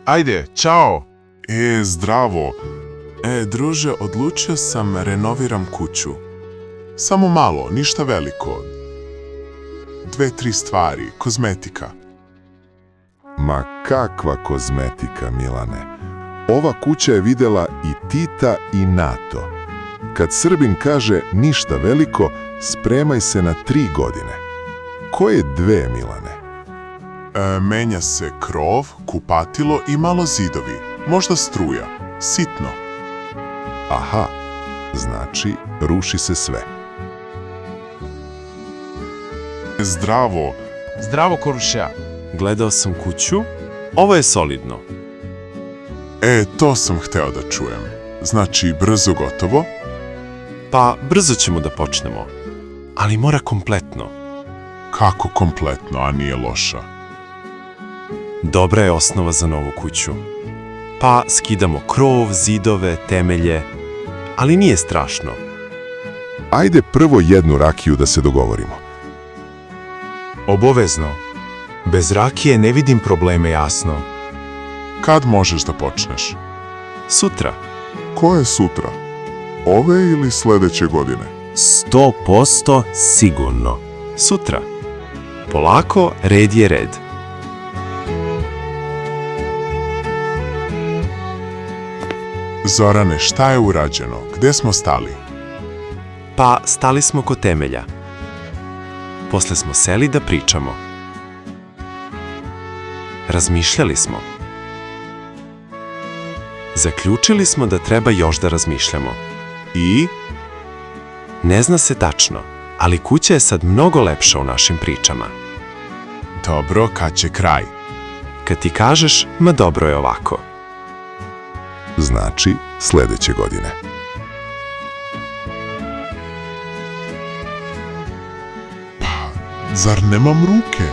Ajde, čao! Zdravo. Druže, odlučio sam renoviram kuću. Samo malo, ništa veliko. 2-3 stvari, kozmetika. Ma kakva kozmetika, Milane. Ova kuća je videla i Tita i NATO. Kad Srbin kaže ništa veliko, spremaj se na 3 godine. Koje 2, Milane? Menja se krov, kupatilo i malo zidovi. Možda struja. Sitno. Aha, znači ruši se sve. Zdravo. Zdravo, Korušja. Gledao sam kuću, ovo je solidno. To sam hteo da čujem. Znači, brzo gotovo? Pa brzo ćemo da počnemo, ali mora kompletno. Kako kompletno, a nije loša? Dobra je osnova za novu kuću. Pa skidamo krov, zidove, temelje, ali nije strašno. Ajde prvo jednu rakiju da se dogovorimo. Obavezno. Bez rakije ne vidim probleme jasno. Kad možeš da počneš? Sutra. Ko je sutra? Ove ili sledeće godine? 100% sigurno. Sutra. Polako, red je red. Zorane, šta je urađeno? Gde smo stali? Pa stali smo kod temelja. Posle smo seli da pričamo. Razmišljali smo. Zaključili smo da treba još da razmišljamo. I? Ne zna se tačno, ali kuća je sad mnogo lepša u našim pričama. Dobro, kad će kraj? Kad ti kažeš, ma dobro je ovako. Znači, sledeće godine. Zar nemam ruke?